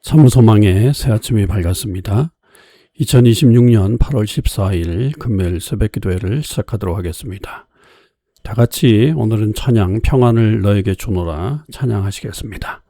참소망의 새 아침이 밝았습니다. 2026년 8월 14일 금요일 새벽기도회를 시작하도록 하겠습니다. 다 같이 오늘은 찬양 평안을 너에게 주노라 찬양하시겠습니다.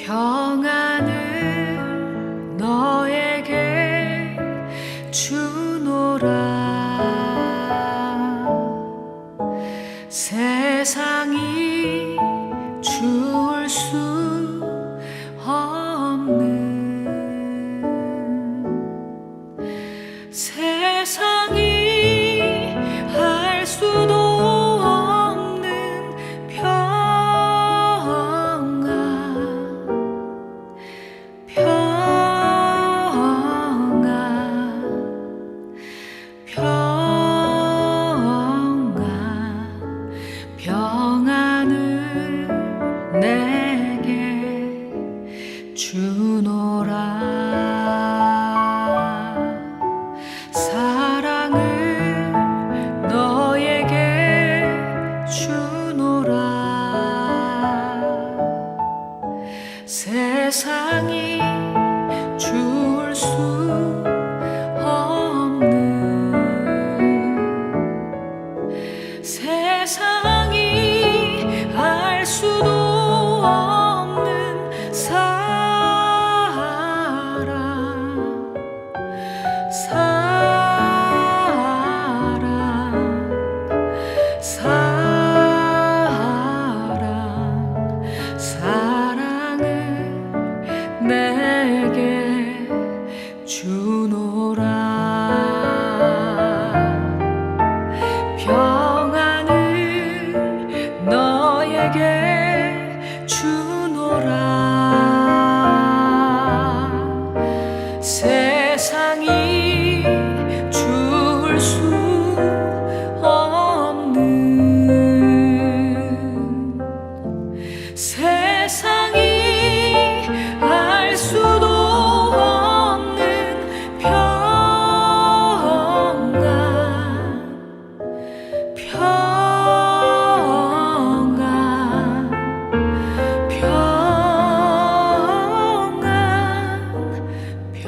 평안을 너에게 주노라. 세상이 줄 수 없는, 세상이 할 수도 없는 평안을 내게 주노라. 사랑을 너에게 주노라. 세상이 줄 수 없는, 세상이 알 수도 없는 사랑을 내게 주노라. 평안을 너에게 주노라. 세상이 줄 수 없는, 세상이 알 수도 없는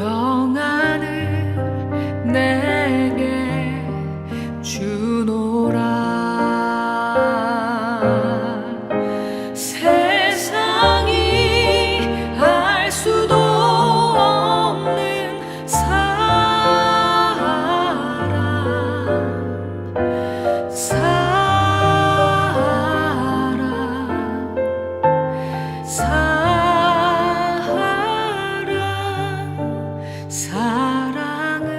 평안을 내게 주노라. 세상이 알 수도 없는 사랑을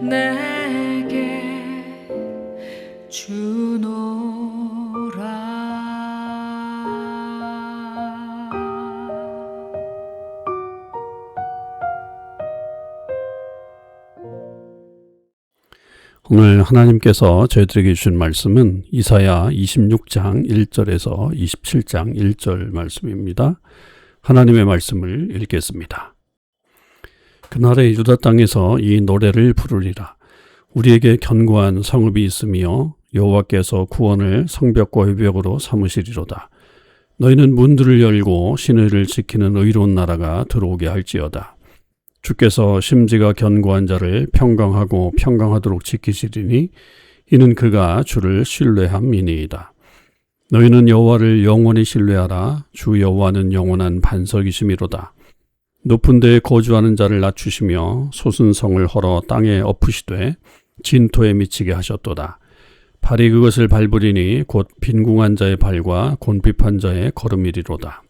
내게 주노라. 오늘 하나님께서 저희들에게 주신 말씀은 이사야 26장 1절에서 27장 1절 말씀입니다. 하나님의 말씀을 읽겠습니다. 그날에 유다 땅에서 이 노래를 부르리라. 우리에게 견고한 성읍이 있으며 여호와께서 구원을 성벽과 회벽으로 삼으시리로다. 너희는 문들을 열고 신의를 지키는 의로운 나라가 들어오게 할지어다. 주께서 심지가 견고한 자를 평강하고 평강하도록 지키시리니 이는 그가 주를 신뢰함이니이다. 너희는 여호와를 영원히 신뢰하라. 주 여호와는 영원한 반석이심이로다. 높은 데에 거주하는 자를 낮추시며 솟은 성을 헐어 땅에 엎으시되 진토에 미치게 하셨도다. 발이 그것을 밟으리니 곧 빈궁한 자의 발과 곤핍한 자의 걸음이리로다.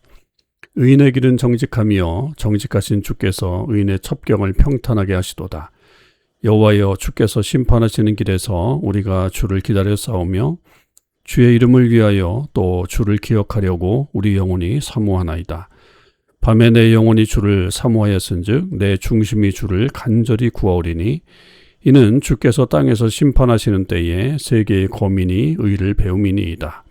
의인의 길은 정직하며 정직하신 주께서 의인의 첩경을 평탄하게 하시도다. 여호와여, 주께서 심판하시는 길에서 우리가 주를 기다려 싸우며 주의 이름을 위하여 또 주를 기억하려고 우리 영혼이 사모하나이다. 밤에 내 영혼이 주를 사모하였은즉 내 중심이 주를 간절히 구하오리니 이는 주께서 땅에서 심판하시는 때에 세계의 거민이 의를 배움이니이다.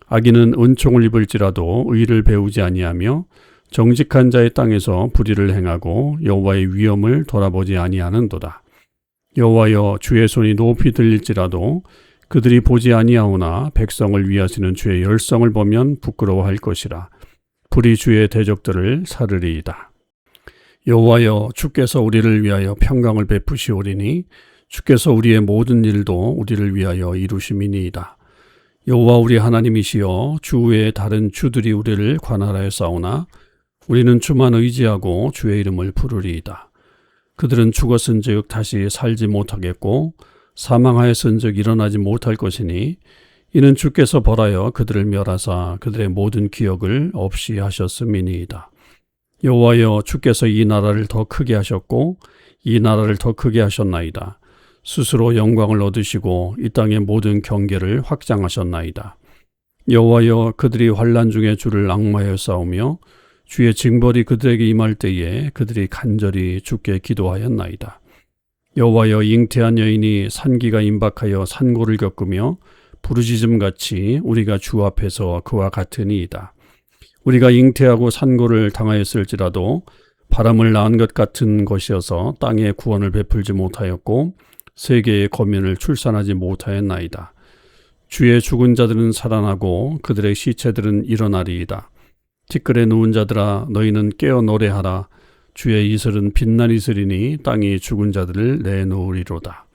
악인은 은총을 입을지라도 의를 배우지 아니하며 정직한 자의 땅에서 불의를 행하고 여호와의 위엄을 돌아보지 아니하는도다. 여호와여, 주의 손이 높이 들릴지라도 그들이 보지 아니하오나 백성을 위하시는 주의 열성을 보면 부끄러워할 것이라. 불이 주의 대적들을 사르리이다. 여호와여, 주께서 우리를 위하여 평강을 베푸시오리니 주께서 우리의 모든 일도 우리를 위하여 이루심이니이다. 여호와 우리 하나님이시여, 주 외에 다른 주들이 우리를 관할하여 싸우나 우리는 주만 의지하고 주의 이름을 부르리이다. 그들은 죽었은즉 다시 살지 못하겠고 사망하였은즉 일어나지 못할 것이니 이는 주께서 벌하여 그들을 멸하사 그들의 모든 기억을 없이 하셨음이니이다. 여호와여, 주께서 이 나라를 더 크게 하셨고 이 나라를 더 크게 하셨나이다. 스스로 영광을 얻으시고 이 땅의 모든 경계를 확장하셨나이다. 여호와여, 그들이 환난 중에 주를 앙마하여 싸우며 주의 징벌이 그들에게 임할 때에 그들이 간절히 주께 기도하였나이다. 여호와여, 잉태한 여인이 산기가 임박하여 산고를 겪으며 부르짖음같이 우리가 주 앞에서 그와 같으니이다. 우리가 잉태하고 산고를 당하였을지라도 바람을 낳은 것 같은 것이어서 땅에 구원을 베풀지 못하였고 세계의 거민을 출산하지 못하였나이다. 주의 죽은 자들은 살아나고 그들의 시체들은 일어나리이다. 티끌에 누운 자들아, 너희는 깨어 노래하라. 주의 이슬은 빛난 이슬이니 땅이 죽은 자들을 내놓으리로다.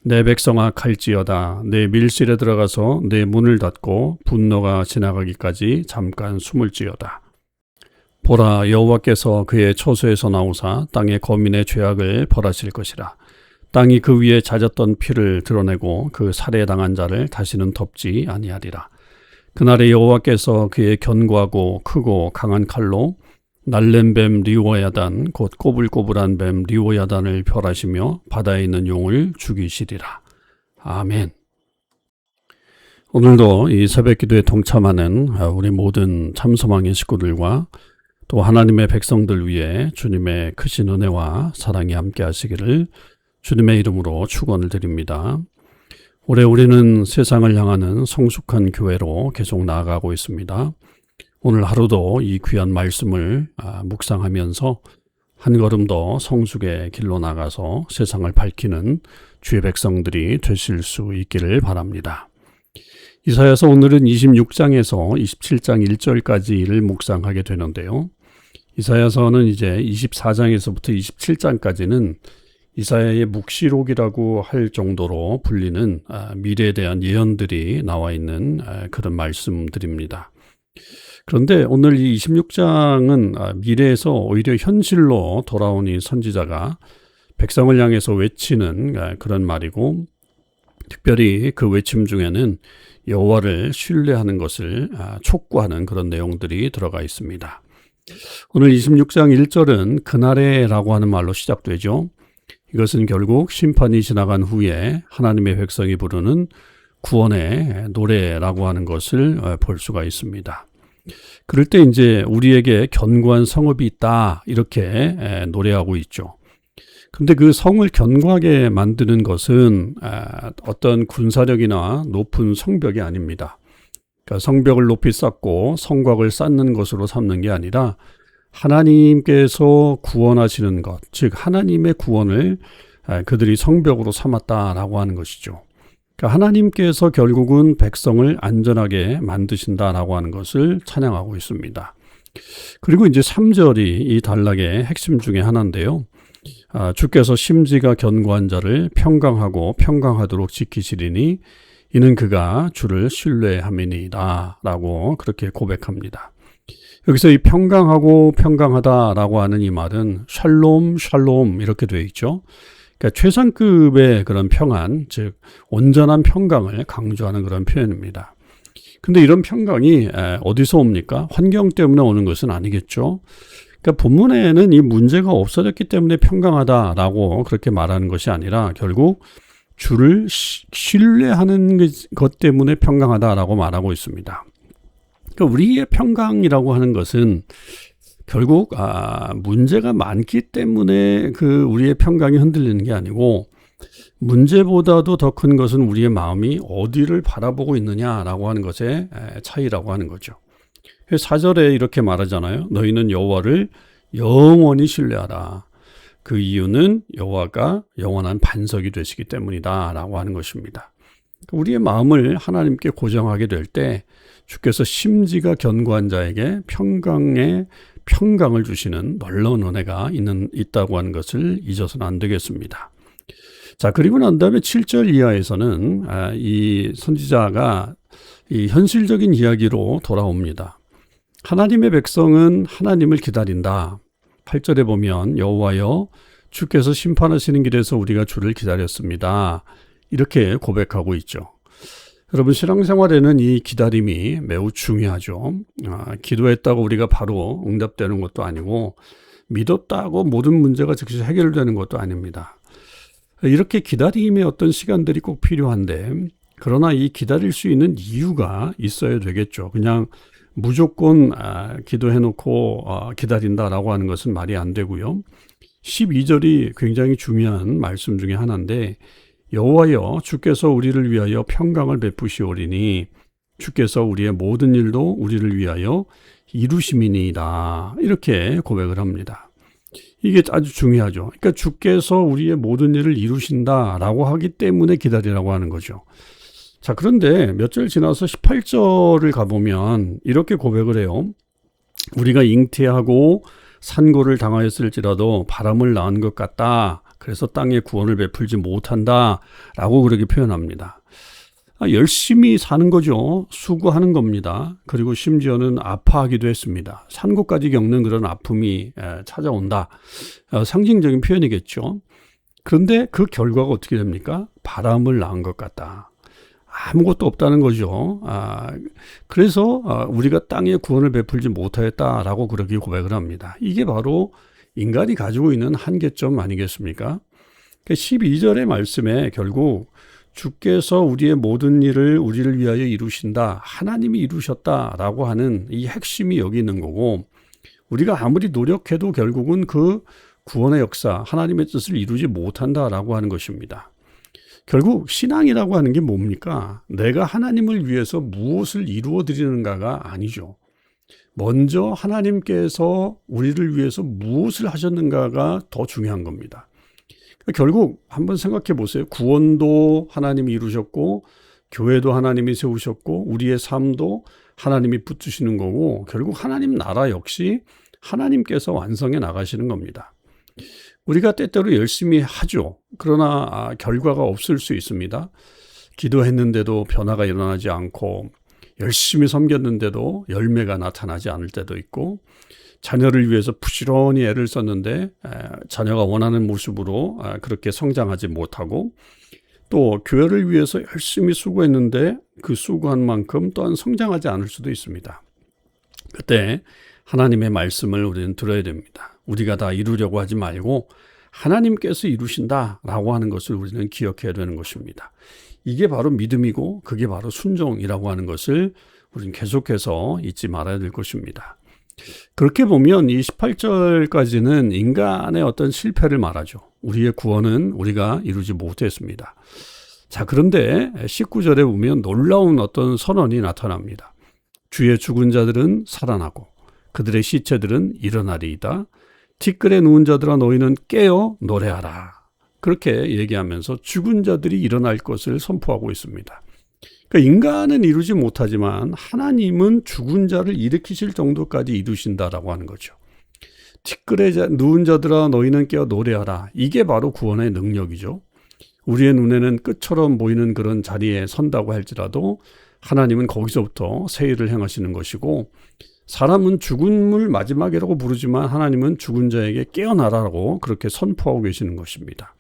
내 백성아, 갈지어다. 내 밀실에 들어가서 내 문을 닫고 분노가 지나가기까지 잠깐 숨을지어다. 보라, 여호와께서 그의 처소에서 나오사 땅의 거민의 죄악을 벌하실 것이라. 땅이 그 위에 잦았던 피를 드러내고 그 살해당한 자를 다시는 덮지 아니하리라. 그날에 여호와께서 그의 견고하고 크고 강한 칼로 날랜 뱀 리오야단 곧 꼬불꼬불한 뱀 리오야단을 펼하시며 바다에 있는 용을 죽이시리라. 아멘. 오늘도 이 새벽 기도에 동참하는 우리 모든 참소망의 식구들과 또 하나님의 백성들 위해 주님의 크신 은혜와 사랑이 함께 하시기를 주님의 이름으로 축원을 드립니다. 올해 우리는 세상을 향하는 성숙한 교회로 계속 나아가고 있습니다. 오늘 하루도 이 귀한 말씀을 묵상하면서 한 걸음 더 성숙의 길로 나가서 세상을 밝히는 주의 백성들이 되실 수 있기를 바랍니다. 이사야서 오늘은 26장에서 27장 1절까지를 묵상하게 되는데요. 이사야서는 이제 24장에서부터 27장까지는 이사야의 묵시록이라고 할 정도로 불리는 미래에 대한 예언들이 나와 있는 그런 말씀들입니다. 그런데 오늘 이 26장은 미래에서 오히려 현실로 돌아온 이 선지자가 백성을 향해서 외치는 그런 말이고, 특별히 그 외침 중에는 여호와를 신뢰하는 것을 촉구하는 그런 내용들이 들어가 있습니다. 오늘 26장 1절은 그날에라고 하는 말로 시작되죠. 이것은 결국 심판이 지나간 후에 하나님의 백성이 부르는 구원의 노래라고 하는 것을 볼 수가 있습니다. 그럴 때 이제 우리에게 견고한 성읍이 있다, 이렇게 노래하고 있죠. 근데 그 성을 견고하게 만드는 것은 어떤 군사력이나 높은 성벽이 아닙니다. 그러니까 성벽을 높이 쌓고 성곽을 쌓는 것으로 삼는 게 아니라 하나님께서 구원하시는 것, 즉 하나님의 구원을 그들이 성벽으로 삼았다라고 하는 것이죠. 그러니까 하나님께서 결국은 백성을 안전하게 만드신다라고 하는 것을 찬양하고 있습니다. 그리고 이제 3절이 이 단락의 핵심 중에 하나인데요. 주께서 심지가 견고한 자를 평강하고 평강하도록 지키시리니 이는 그가 주를 신뢰함이니이다 라고 그렇게 고백합니다. 여기서 이 평강하고 평강하다라고 하는 이 말은 샬롬 샬롬 이렇게 되어 있죠. 그러니까 최상급의 그런 평안, 즉 온전한 평강을 강조하는 그런 표현입니다. 근데 이런 평강이 어디서 옵니까? 환경 때문에 오는 것은 아니겠죠. 그러니까 본문에는 이 문제가 없어졌기 때문에 평강하다라고 그렇게 말하는 것이 아니라 결국 주를 신뢰하는 것 때문에 평강하다라고 말하고 있습니다. 그러니까 우리의 평강이라고 하는 것은 결국 문제가 많기 때문에 그 우리의 평강이 흔들리는 게 아니고 문제보다도 더 큰 것은 우리의 마음이 어디를 바라보고 있느냐라고 하는 것의 차이라고 하는 거죠. 4절에 이렇게 말하잖아요. 너희는 여호와를 영원히 신뢰하라. 그 이유는 여호와가 영원한 반석이 되시기 때문이다 라고 하는 것입니다. 우리의 마음을 하나님께 고정하게 될 때 주께서 심지가 견고한 자에게 평강을 주시는 놀라운 은혜가 있다고 하는 것을 잊어서는 안 되겠습니다. 자, 그리고 난 다음에 7절 이하에서는 이 선지자가 이 현실적인 이야기로 돌아옵니다. 하나님의 백성은 하나님을 기다린다. 8절에 보면 여호와여 주께서 심판하시는 길에서 우리가 주를 기다렸습니다. 이렇게 고백하고 있죠. 여러분, 신앙생활에는 이 기다림이 매우 중요하죠. 기도했다고 우리가 바로 응답되는 것도 아니고 믿었다고 모든 문제가 즉시 해결되는 것도 아닙니다. 이렇게 기다림의 어떤 시간들이 꼭 필요한데, 그러나 이 기다릴 수 있는 이유가 있어야 되겠죠. 그냥 무조건 기도해놓고 기다린다라고 하는 것은 말이 안 되고요. 12절이 굉장히 중요한 말씀 중에 하나인데, 여호와여 주께서 우리를 위하여 평강을 베푸시오리니 주께서 우리의 모든 일도 우리를 위하여 이루심이니이다. 이렇게 고백을 합니다. 이게 아주 중요하죠. 그러니까 주께서 우리의 모든 일을 이루신다라고 하기 때문에 기다리라고 하는 거죠. 자, 그런데 몇 절 지나서 18절을 가보면 이렇게 고백을 해요. 우리가 잉태하고 산고를 당하였을지라도 바람을 낳은 것 같다. 그래서 땅에 구원을 베풀지 못한다 라고 그렇게 표현합니다. 열심히 사는 거죠. 수고하는 겁니다. 그리고 심지어는 아파하기도 했습니다. 산고까지 겪는 그런 아픔이 찾아온다. 상징적인 표현이겠죠. 그런데 그 결과가 어떻게 됩니까? 바람을 낳은 것 같다. 아무것도 없다는 거죠. 그래서 우리가 땅에 구원을 베풀지 못하였다라고 그렇게 고백을 합니다. 이게 바로 인간이 가지고 있는 한계점 아니겠습니까? 12절의 말씀에 결국 주께서 우리의 모든 일을 우리를 위하여 이루신다. 하나님이 이루셨다라고 하는 이 핵심이 여기 있는 거고, 우리가 아무리 노력해도 결국은 그 구원의 역사, 하나님의 뜻을 이루지 못한다라고 하는 것입니다. 결국 신앙이라고 하는 게 뭡니까? 내가 하나님을 위해서 무엇을 이루어 드리는가가 아니죠. 먼저 하나님께서 우리를 위해서 무엇을 하셨는가가 더 중요한 겁니다. 결국 한번 생각해 보세요. 구원도 하나님이 이루셨고, 교회도 하나님이 세우셨고, 우리의 삶도 하나님이 붙드시는 거고, 결국 하나님 나라 역시 하나님께서 완성해 나가시는 겁니다. 우리가 때때로 열심히 하죠. 그러나 결과가 없을 수 있습니다. 기도했는데도 변화가 일어나지 않고, 열심히 섬겼는데도 열매가 나타나지 않을 때도 있고, 자녀를 위해서 부지런히 애를 썼는데 자녀가 원하는 모습으로 그렇게 성장하지 못하고, 또 교회를 위해서 열심히 수고했는데 그 수고한 만큼 또한 성장하지 않을 수도 있습니다. 그때 하나님의 말씀을 우리는 들어야 됩니다. 우리가 다 이루려고 하지 말고 하나님께서 이루신다라고 하는 것을 우리는 기억해야 되는 것입니다. 이게 바로 믿음이고 그게 바로 순종이라고 하는 것을 우리는 계속해서 잊지 말아야 될 것입니다. 그렇게 보면 이 18절까지는 인간의 어떤 실패를 말하죠. 우리의 구원은 우리가 이루지 못했습니다. 자, 그런데 19절에 보면 놀라운 어떤 선언이 나타납니다. 주의 죽은 자들은 살아나고 그들의 시체들은 일어나리이다. 티끌에 누운 자들아 너희는 깨어 노래하라. 그렇게 얘기하면서 죽은 자들이 일어날 것을 선포하고 있습니다. 그러니까 인간은 이루지 못하지만 하나님은 죽은 자를 일으키실 정도까지 이루신다라고 하는 거죠. 티끌에 누운 자들아 너희는 깨어 노래하라. 이게 바로 구원의 능력이죠. 우리의 눈에는 끝처럼 보이는 그런 자리에 선다고 할지라도 하나님은 거기서부터 새 일을 행하시는 것이고, 사람은 죽음을 마지막이라고 부르지만 하나님은 죽은 자에게 깨어나라고 그렇게 선포하고 계시는 것입니다.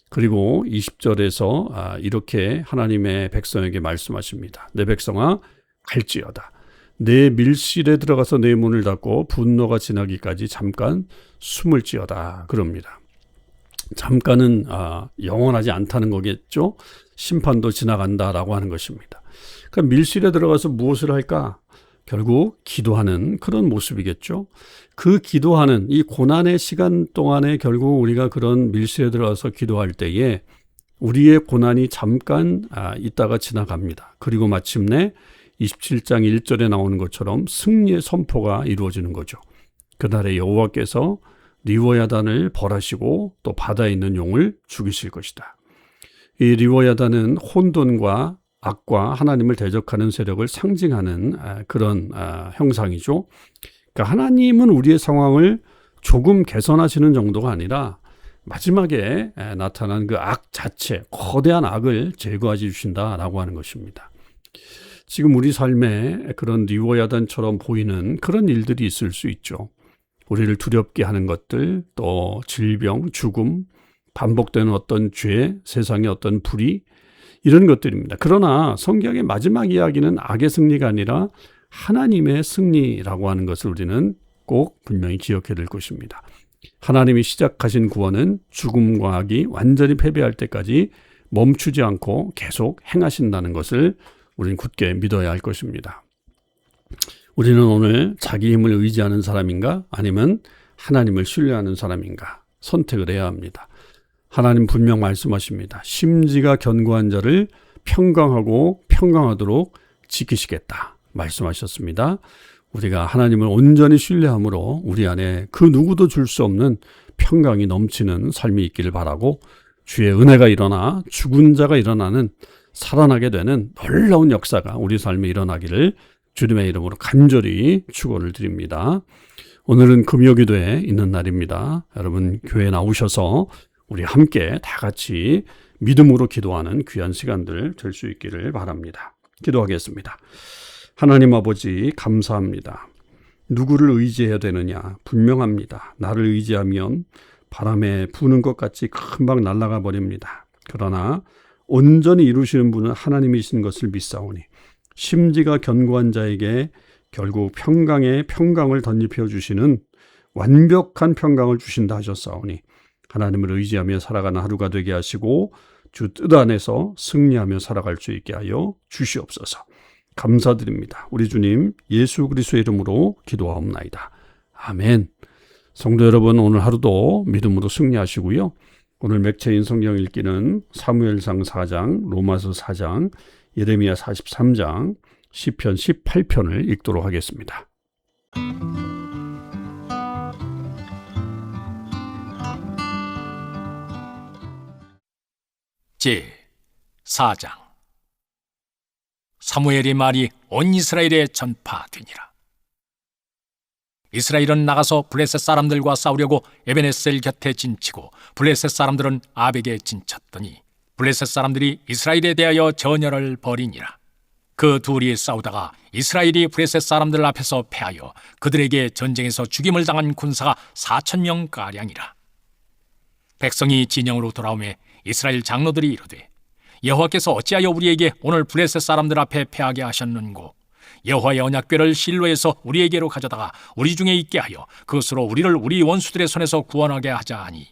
그리고 20절에서 이렇게 하나님의 백성에게 말씀하십니다. 내 백성아 갈지어다. 내 밀실에 들어가서 내 문을 닫고 분노가 지나기까지 잠깐 숨을 지어다. 그럽니다. 잠깐은 영원하지 않다는 거겠죠. 심판도 지나간다라고 하는 것입니다. 그러니까 밀실에 들어가서 무엇을 할까? 결국 기도하는 그런 모습이겠죠. 그 기도하는 이 고난의 시간 동안에 결국 우리가 그런 밀실에 들어가서 기도할 때에 우리의 고난이 잠깐 있다가 지나갑니다. 그리고 마침내 27장 1절에 나오는 것처럼 승리의 선포가 이루어지는 거죠. 그날에 여호와께서 리워야단을 벌하시고 또 바다에 있는 용을 죽이실 것이다. 이 리워야단은 혼돈과 악과 하나님을 대적하는 세력을 상징하는 그런 형상이죠. 그러니까 하나님은 우리의 상황을 조금 개선하시는 정도가 아니라 마지막에 나타난 그 악 자체, 거대한 악을 제거해 주신다라고 하는 것입니다. 지금 우리 삶에 그런 리워야단처럼 보이는 그런 일들이 있을 수 있죠. 우리를 두렵게 하는 것들, 또 질병, 죽음, 반복되는 어떤 죄, 세상의 어떤 불의, 이런 것들입니다. 그러나 성경의 마지막 이야기는 악의 승리가 아니라 하나님의 승리라고 하는 것을 우리는 꼭 분명히 기억해야 될 것입니다. 하나님이 시작하신 구원은 죽음과 악이 완전히 패배할 때까지 멈추지 않고 계속 행하신다는 것을 우리는 굳게 믿어야 할 것입니다. 우리는 오늘 자기 힘을 의지하는 사람인가 아니면 하나님을 신뢰하는 사람인가 선택을 해야 합니다. 하나님 분명 말씀하십니다. 심지가 견고한 자를 평강하고 평강하도록 지키시겠다 말씀하셨습니다. 우리가 하나님을 온전히 신뢰함으로 우리 안에 그 누구도 줄 수 없는 평강이 넘치는 삶이 있기를 바라고 주의 은혜가 일어나 죽은 자가 일어나는 살아나게 되는 놀라운 역사가 우리 삶에 일어나기를 주님의 이름으로 간절히 축원을 드립니다. 오늘은 금요기도에 있는 날입니다. 여러분 교회에 나오셔서 우리 함께 다 같이 믿음으로 기도하는 귀한 시간들 될 수 있기를 바랍니다. 기도하겠습니다. 하나님 아버지 감사합니다. 누구를 의지해야 되느냐 분명합니다. 나를 의지하면 바람에 부는 것 같이 금방 날아가 버립니다. 그러나 온전히 이루시는 분은 하나님이신 것을 믿사오니 심지가 견고한 자에게 결국 평강의 평강을 덧입혀 주시는 완벽한 평강을 주신다 하셨사오니 하나님을 의지하며 살아가는 하루가 되게 하시고 주 뜻 안에서 승리하며 살아갈 수 있게 하여 주시옵소서. 감사드립니다. 우리 주님 예수 그리스도의 이름으로 기도하옵나이다. 아멘. 성도 여러분 오늘 하루도 믿음으로 승리하시고요. 오늘 맥체인 성경 읽기는 사무엘상 4장, 로마서 4장, 예레미야 43장, 시편 18편을 읽도록 하겠습니다. 제 4장 사무엘의 말이 온 이스라엘에 전파되니라. 이스라엘은 나가서 블레셋 사람들과 싸우려고 에베네셀 곁에 진치고 블레셋 사람들은 아벡에 진쳤더니 블레셋 사람들이 이스라엘에 대하여 전열을 벌이니라. 그 둘이 싸우다가 이스라엘이 블레셋 사람들 앞에서 패하여 그들에게 전쟁에서 죽임을 당한 군사가 4,000명가량이라. 백성이 진영으로 돌아오매 이스라엘 장로들이 이르되 여호와께서 어찌하여 우리에게 오늘 블레셋 사람들 앞에 패하게 하셨는고 여호와의 언약궤를 실로에서 우리에게로 가져다가 우리 중에 있게 하여 그것으로 우리를 우리 원수들의 손에서 구원하게 하자 하니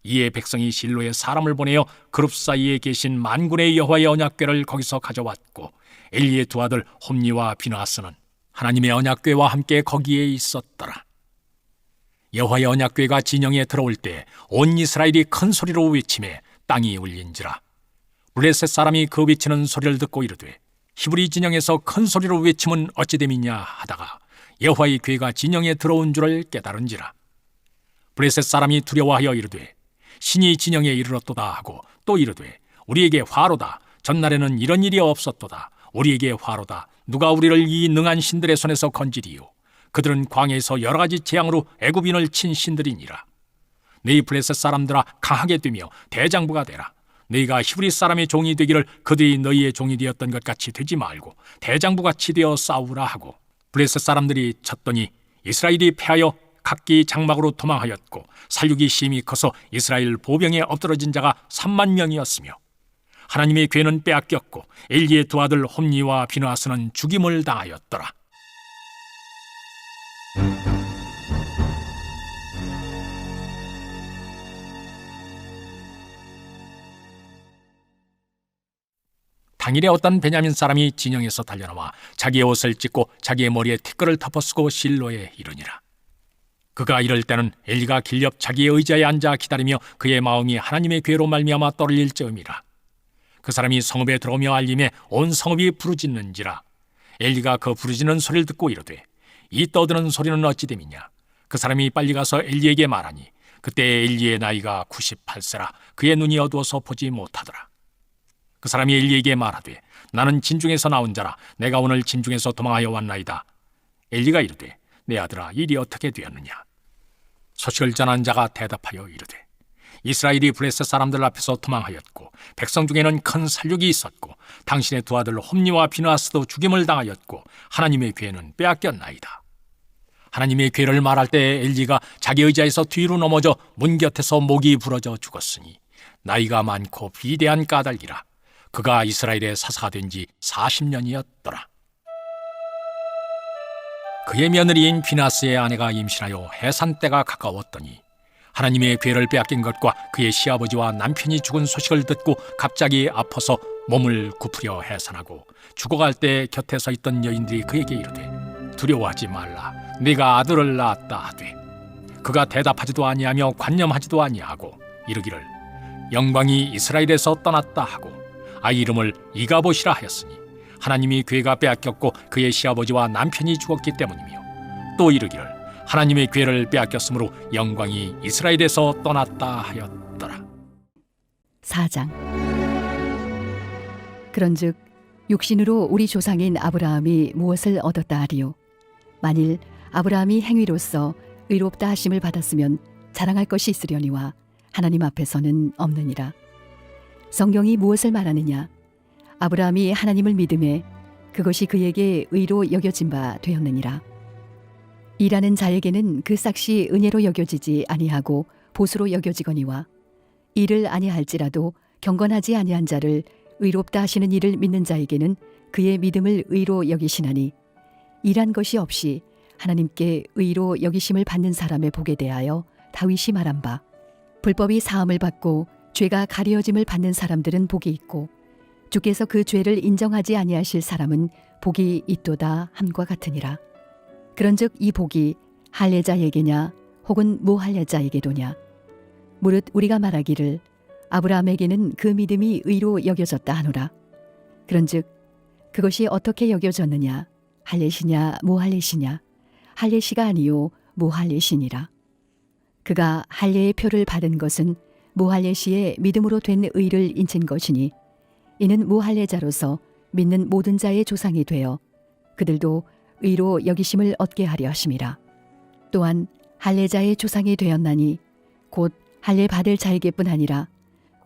이에 백성이 실로에 사람을 보내어 그룹 사이에 계신 만군의 여호와의 언약궤를 거기서 가져왔고 엘리의 두 아들 홈니와 비느하스는 하나님의 언약궤와 함께 거기에 있었더라. 여호와의 언약궤가 진영에 들어올 때 온 이스라엘이 큰 소리로 외치매 땅이 울린지라. 블레셋 사람이 그 외치는 소리를 듣고 이르되 히브리 진영에서 큰 소리로 외침은 어찌 됨이냐 하다가 여호와의 궤가 진영에 들어온 줄을 깨달은지라. 블레셋 사람이 두려워하여 이르되 신이 진영에 이르렀도다 하고 또 이르되 우리에게 화로다. 전날에는 이런 일이 없었도다. 우리에게 화로다. 누가 우리를 이 능한 신들의 손에서 건지리요. 그들은 광야에서 여러 가지 재앙으로 애굽인을 친 신들이니라. 너희 블레셋 사람들아 강하게 뛰며 대장부가 되라. 너희가 히브리 사람의 종이 되기를 그들이 너희의 종이 되었던 것 같이 되지 말고 대장부같이 되어 싸우라 하고 블레셋 사람들이 쳤더니 이스라엘이 패하여 각기 장막으로 도망하였고 살육이 심히 커서 이스라엘 보병에 엎드러진 자가 30,000명이었으며 하나님의 궤는 빼앗겼고 엘리의 두 아들 홈니와 비느하스는 죽임을 당하였더라. 당일에 어떤 베냐민 사람이 진영에서 달려나와 자기의 옷을 찢고 자기의 머리에 티끌을 덮어쓰고 실로에 이르니라. 그가 이럴 때는 엘리가 길옆 자기의 의자에 앉아 기다리며 그의 마음이 하나님의 괴로 말미암아 떨릴 즈음이라. 그 사람이 성읍에 들어오며 알림에 온 성읍이 부르짖는지라. 엘리가 그 부르짖는 소리를 듣고 이르되 이 떠드는 소리는 어찌 됨이냐. 그 사람이 빨리 가서 엘리에게 말하니 그때 엘리의 나이가 98세라. 그의 눈이 어두워서 보지 못하더라. 그 사람이 엘리에게 말하되 나는 진중에서 나온 자라. 내가 오늘 진중에서 도망하여 왔나이다. 엘리가 이르되 내 아들아, 일이 어떻게 되었느냐. 소식을 전한 자가 대답하여 이르되 이스라엘이 블레셋 사람들 앞에서 도망하였고 백성 중에는 큰 살육이 있었고 당신의 두 아들 홈니와 비느하스도 죽임을 당하였고 하나님의 괴는 빼앗겼나이다. 하나님의 괴를 말할 때 엘리가 자기 의자에서 뒤로 넘어져 문 곁에서 목이 부러져 죽었으니 나이가 많고 비대한 까닭이라. 그가 이스라엘의 사사가 된 지 40년이었더라. 그의 며느리인 비나스의 아내가 임신하여 해산 때가 가까웠더니 하나님의 괴를 빼앗긴 것과 그의 시아버지와 남편이 죽은 소식을 듣고 갑자기 아파서 몸을 굽으려 해산하고 죽어갈 때 곁에 서 있던 여인들이 그에게 이르되 두려워하지 말라. 네가 아들을 낳았다 하되 그가 대답하지도 아니하며 관념하지도 아니하고 이르기를 영광이 이스라엘에서 떠났다 하고 아이 이름을 이가봇이라 하였으니 하나님이 괴가 빼앗겼고 그의 시아버지와 남편이 죽었기 때문이며 또 이르기를 하나님의 괴를 빼앗겼으므로 영광이 이스라엘에서 떠났다 하였더라. 4장. 그런즉 육신으로 우리 조상인 아브라함이 무엇을 얻었다 하리요. 만일 아브라함이 행위로서 의롭다 하심을 받았으면 자랑할 것이 있으려니와 하나님 앞에서는 없느니라. 성경이 무엇을 말하느냐. 아브라함이 하나님을 믿음에 그것이 그에게 의로 여겨진 바 되었느니라. 일하는 자에게는 그 삭시 은혜로 여겨지지 아니하고 보수로 여겨지거니와 일을 아니할지라도 경건하지 아니한 자를 의롭다 하시는 이를 믿는 자에게는 그의 믿음을 의로 여기시나니 일한 것이 없이 하나님께 의로 여기심을 받는 사람의 복에 대하여 다윗이 말한 바 불법이 사함을 받고 죄가 가려짐을 받는 사람들은 복이 있고 주께서 그 죄를 인정하지 아니하실 사람은 복이 있도다 함과 같으니라. 그런즉 이 복이 할례자에게냐 혹은 무할례자에게도냐. 무릇 우리가 말하기를 아브라함에게는 그 믿음이 의로 여겨졌다 하노라. 그런즉 그것이 어떻게 여겨졌느냐. 할례시냐 무할례시냐. 할례시가 아니요 무할례시니라. 그가 할례의 표를 받은 것은 무할례시의 믿음으로 된 의를 인친 것이니 이는 무할례자로서 믿는 모든 자의 조상이 되어 그들도 의로 여기심을 얻게 하려 하심이라. 또한 할례자의 조상이 되었나니 곧 할례 받을 자에게뿐 아니라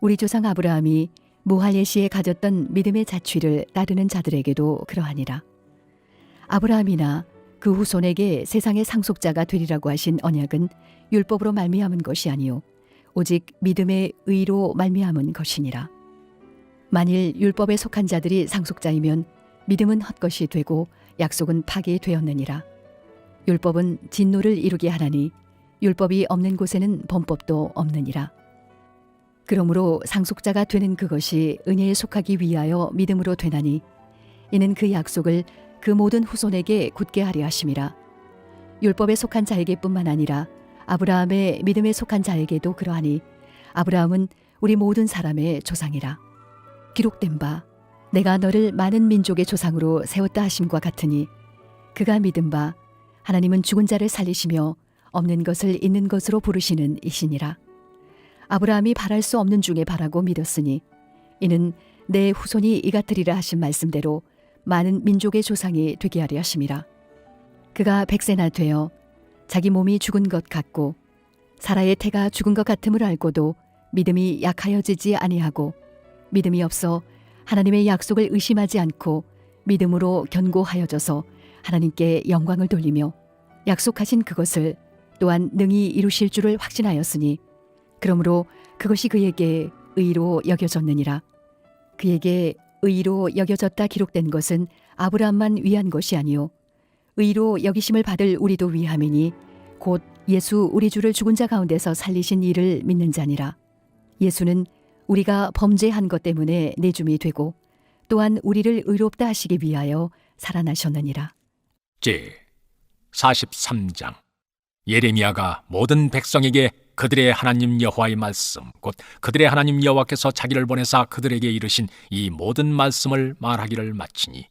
우리 조상 아브라함이 무할례시에 가졌던 믿음의 자취를 따르는 자들에게도 그러하니라. 아브라함이나 그 후손에게 세상의 상속자가 되리라고 하신 언약은 율법으로 말미암은 것이 아니요 오직 믿음의 의로 말미암은 것이니라. 만일 율법에 속한 자들이 상속자이면 믿음은 헛것이 되고 약속은 파기되었느니라. 율법은 진노를 이루게 하나니 율법이 없는 곳에는 범법도 없느니라. 그러므로 상속자가 되는 그것이 은혜에 속하기 위하여 믿음으로 되나니 이는 그 약속을 그 모든 후손에게 굳게 하려 하심이라. 율법에 속한 자에게뿐만 아니라 아브라함의 믿음에 속한 자에게도 그러하니 아브라함은 우리 모든 사람의 조상이라. 기록된 바 내가 너를 많은 민족의 조상으로 세웠다 하심과 같으니 그가 믿은 바 하나님은 죽은 자를 살리시며 없는 것을 있는 것으로 부르시는 이시니라. 아브라함이 바랄 수 없는 중에 바라고 믿었으니 이는 내 후손이 이같으리라 하신 말씀대로 많은 민족의 조상이 되게 하려 하심이라. 그가 100세나 되어 자기 몸이 죽은 것 같고 사라의 태가 죽은 것 같음을 알고도 믿음이 약하여지지 아니하고 믿음이 없어 하나님의 약속을 의심하지 않고 믿음으로 견고하여져서 하나님께 영광을 돌리며 약속하신 그것을 또한 능히 이루실 줄을 확신하였으니 그러므로 그것이 그에게 의로 여겨졌느니라. 그에게 의로 여겨졌다 기록된 것은 아브라함만 위한 것이 아니요 의로 여기심을 받을 우리도 위함이니 곧 예수 우리 주를 죽은 자 가운데서 살리신 이를 믿는 자니라. 예수는 우리가 범죄한 것 때문에 내줌이 되고 또한 우리를 의롭다 하시기 위하여 살아나셨느니라. 제 43장. 예레미야가 모든 백성에게 그들의 하나님 여호와의 말씀, 곧 그들의 하나님 여호와께서 자기를 보내사 그들에게 이르신 이 모든 말씀을 말하기를 마치니,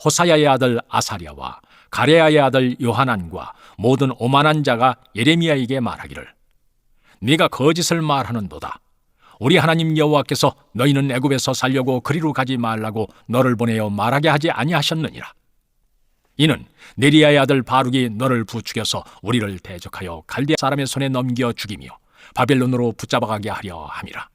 호사야의 아들 아사랴와 가레야의 아들 요하난과 모든 오만한 자가 예레미야에게 말하기를, 네가 거짓을 말하는도다. 우리 하나님 여호와께서 너희는 애굽에서 살려고 그리로 가지 말라고 너를 보내어 말하게 하지 아니하셨느니라. 이는 네리야의 아들 바룩이 너를 부추겨서 우리를 대적하여 갈대 사람의 손에 넘겨 죽이며 바벨론으로 붙잡아가게 하려 함이라.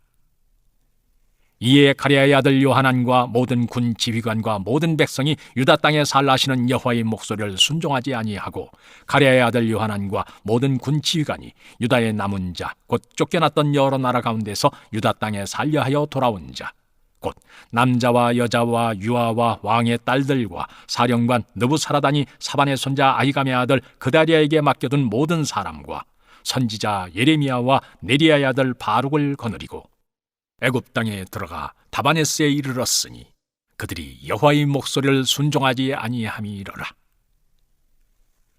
이에 가레야의 아들 요하난과 모든 군 지휘관과 모든 백성이 유다 땅에 살라시는 여호와의 목소리를 순종하지 아니하고, 가레야의 아들 요하난과 모든 군 지휘관이 유다의 남은 자, 곧 쫓겨났던 여러 나라 가운데서 유다 땅에 살려하여 돌아온 자, 곧 남자와 여자와 유아와 왕의 딸들과 사령관 느부사라단이 사반의 손자 아히감의 아들 그다리아에게 맡겨둔 모든 사람과 선지자 예레미야와 네리야의 아들 바룩을 거느리고 애굽 땅에 들어가 다바네스에 이르렀으니 그들이 여호와의 목소리를 순종하지 아니함이러라.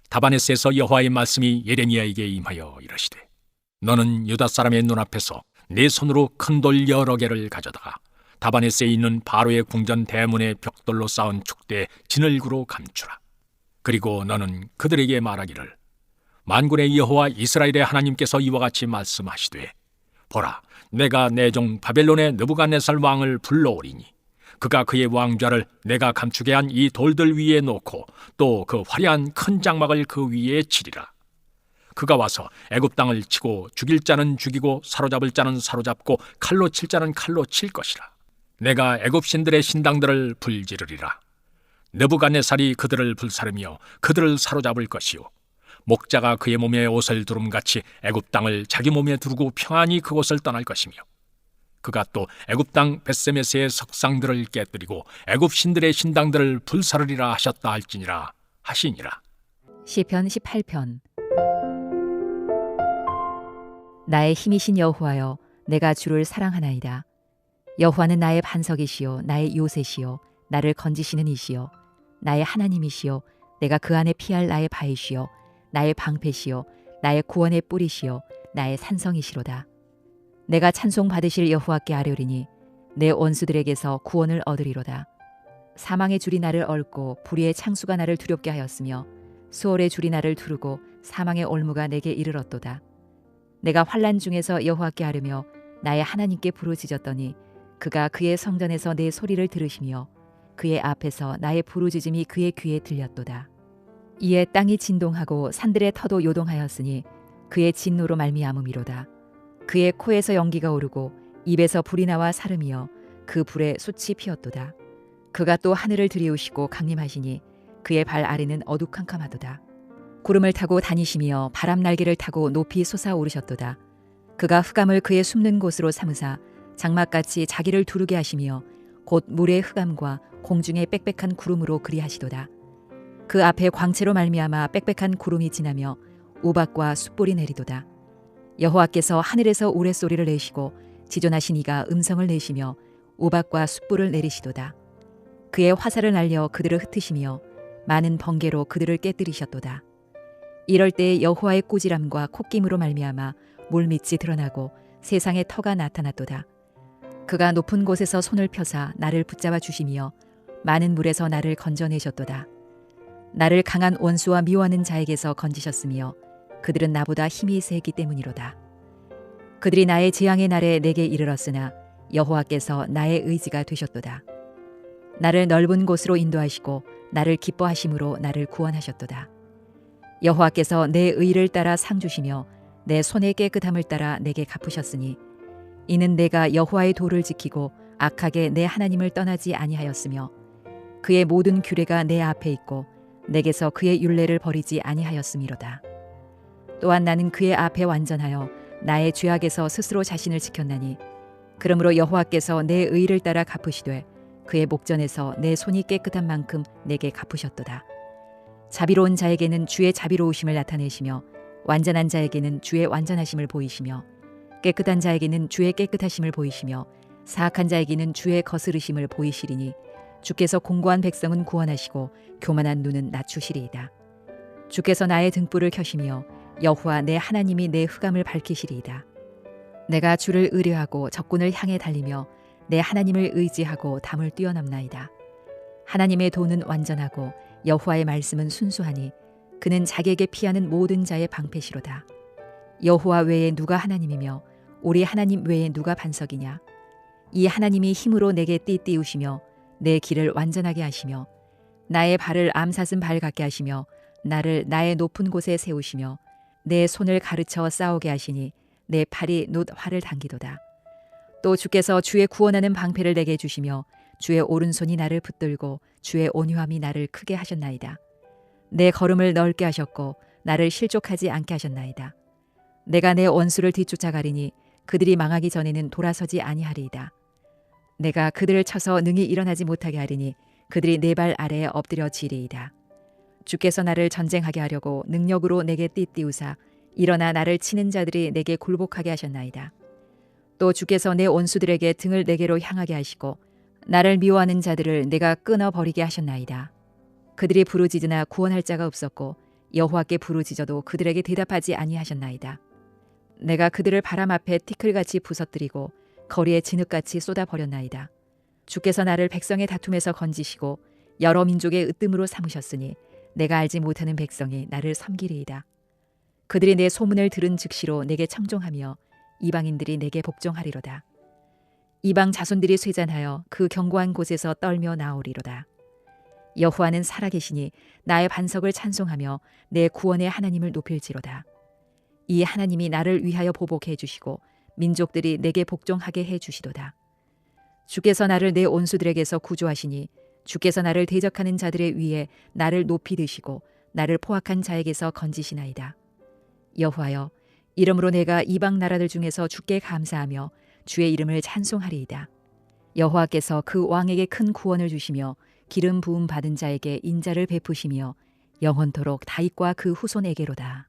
다바네스에서 여호와의 말씀이 예레미야에게 임하여 이르시되, 너는 유다 사람의 눈앞에서 네 손으로 큰 돌 여러 개를 가져다가 다바네스에 있는 바로의 궁전 대문의 벽돌로 쌓은 축대에 진흙으로 감추라. 그리고 너는 그들에게 말하기를, 만군의 여호와 이스라엘의 하나님께서 이와 같이 말씀하시되, 보라, 내가 내 종 바벨론의 느부갓네살 왕을 불러오리니 그가 그의 왕좌를 내가 감추게 한 이 돌들 위에 놓고 또 그 화려한 큰 장막을 그 위에 치리라. 그가 와서 애굽 땅을 치고 죽일 자는 죽이고 사로잡을 자는 사로잡고 칼로 칠 자는 칼로 칠 것이라. 내가 애굽 신들의 신당들을 불지르리라. 느부갓네살이 그들을 불사르며 그들을 사로잡을 것이요, 목자가 그의 몸에 옷을 두름같이 애굽 땅을 자기 몸에 두르고 평안히 그곳을 떠날 것이며, 그가 또 애굽 땅 벳세메스의 석상들을 깨뜨리고 애굽 신들의 신당들을 불사르리라 하셨다 할지니라 하시니라. 시편 18편. 나의 힘이신 여호와여, 내가 주를 사랑하나이다. 여호와는 나의 반석이시요 나의 요새시요 나를 건지시는 이시요 나의 하나님이시요 내가 그 안에 피할 나의 바위시요 나의 방패시요 나의 구원의 뿌리시요 나의 산성이시로다. 내가 찬송 받으실 여호와께 아뢰리니 내 원수들에게서 구원을 얻으리로다. 사망의 줄이 나를 얽고 불의의 창수가 나를 두렵게 하였으며 수월의 줄이 나를 두르고 사망의 올무가 내게 이르렀도다. 내가 환난 중에서 여호와께 아뢰며 나의 하나님께 부르짖었더니 그가 그의 성전에서 내 소리를 들으시며 그의 앞에서 나의 부르짖음이 그의 귀에 들렸도다. 이에 땅이 진동하고 산들의 터도 요동하였으니 그의 진노로 말미암음이로다. 그의 코에서 연기가 오르고 입에서 불이 나와 사름이여 그 불에 숯이 피었도다. 그가 또 하늘을 들이우시고 강림하시니 그의 발 아래는 어두캄캄하도다. 구름을 타고 다니시며 바람 날개를 타고 높이 솟아오르셨도다. 그가 흑암을 그의 숨는 곳으로 삼으사 장막같이 자기를 두르게 하시며 곧 물의 흑암과 공중의 빽빽한 구름으로 그리하시도다. 그 앞에 광채로 말미암아 빽빽한 구름이 지나며 우박과 숯불이 내리도다. 여호와께서 하늘에서 우레소리를 내시고 지존하신 이가 음성을 내시며 우박과 숯불을 내리시도다. 그의 화살을 날려 그들을 흩으시며 많은 번개로 그들을 깨뜨리셨도다. 이럴 때 여호와의 꾸지람과 콧김으로 말미암아 물밑이 드러나고 세상의 터가 나타났도다. 그가 높은 곳에서 손을 펴사 나를 붙잡아 주시며 많은 물에서 나를 건져내셨도다. 나를 강한 원수와 미워하는 자에게서 건지셨으며 그들은 나보다 힘이 세기 때문이로다. 그들이 나의 재앙의 날에 내게 이르렀으나 여호와께서 나의 의지가 되셨도다. 나를 넓은 곳으로 인도하시고 나를 기뻐하심으로 나를 구원하셨도다. 여호와께서 내 의를 따라 상 주시며 내 손의 깨끗함을 따라 내게 갚으셨으니 이는 내가 여호와의 도를 지키고 악하게 내 하나님을 떠나지 아니하였으며 그의 모든 규례가 내 앞에 있고 내게서 그의 율례를 버리지 아니하였음이로다. 또한 나는 그의 앞에 완전하여 나의 죄악에서 스스로 자신을 지켰나니 그러므로 여호와께서 내 의를 따라 갚으시되 그의 목전에서 내 손이 깨끗한 만큼 내게 갚으셨도다. 자비로운 자에게는 주의 자비로우심을 나타내시며 완전한 자에게는 주의 완전하심을 보이시며 깨끗한 자에게는 주의 깨끗하심을 보이시며 사악한 자에게는 주의 거스르심을 보이시리니 주께서 공고한 백성은 구원하시고 교만한 눈은 낮추시리이다. 주께서 나의 등불을 켜시며 여호와 내 하나님이 내 흑암을 밝히시리이다. 내가 주를 의뢰하고 적군을 향해 달리며 내 하나님을 의지하고 담을 뛰어넘나이다. 하나님의 도는 완전하고 여호와의 말씀은 순수하니 그는 자기에게 피하는 모든 자의 방패시로다. 여호와 외에 누가 하나님이며 우리 하나님 외에 누가 반석이냐? 이 하나님이 힘으로 내게 띠띠우시며 내 길을 완전하게 하시며 나의 발을 암사슴 발 같게 하시며 나를 나의 높은 곳에 세우시며 내 손을 가르쳐 싸우게 하시니 내 팔이 놋 활을 당기도다. 또 주께서 주의 구원하는 방패를 내게 주시며 주의 오른손이 나를 붙들고 주의 온유함이 나를 크게 하셨나이다. 내 걸음을 넓게 하셨고 나를 실족하지 않게 하셨나이다. 내가 내 원수를 뒤쫓아가리니 그들이 망하기 전에는 돌아서지 아니하리이다. 내가 그들을 쳐서 능히 일어나지 못하게 하리니 그들이 내 발 아래에 엎드려 지리이다. 주께서 나를 전쟁하게 하려고 능력으로 내게 띠띠우사 일어나 나를 치는 자들이 내게 굴복하게 하셨나이다. 또 주께서 내 원수들에게 등을 내게로 향하게 하시고 나를 미워하는 자들을 내가 끊어버리게 하셨나이다. 그들이 부르짖으나 구원할 자가 없었고 여호와께 부르짖어도 그들에게 대답하지 아니하셨나이다. 내가 그들을 바람 앞에 티끌같이 부서뜨리고 거리에 진흙같이 쏟아버렸나이다. 주께서 나를 백성의 다툼에서 건지시고 여러 민족의 으뜸으로 삼으셨으니 내가 알지 못하는 백성이 나를 섬기리이다. 그들이 내 소문을 들은 즉시로 내게 청종하며 이방인들이 내게 복종하리로다. 이방 자손들이 쇠잔하여 그 견고한 곳에서 떨며 나오리로다. 여호와는 살아계시니 나의 반석을 찬송하며 내 구원의 하나님을 높일지로다. 이 하나님이 나를 위하여 보복해 주시고 민족들이 내게 복종하게 해 주시도다. 주께서 나를 내 온수들에게서 구조하시니 주께서 나를 대적하는 자들의 위에 나를 높이 드시고 나를 포악한 자에게서 건지시나이다. 여호와여, 이름으로 내가 이방 나라들 중에서 주께 감사하며 주의 이름을 찬송하리이다. 여호와께서 그 왕에게 큰 구원을 주시며 기름 부음 받은 자에게 인자를 베푸시며 영원토록 다윗과 그 후손에게로다.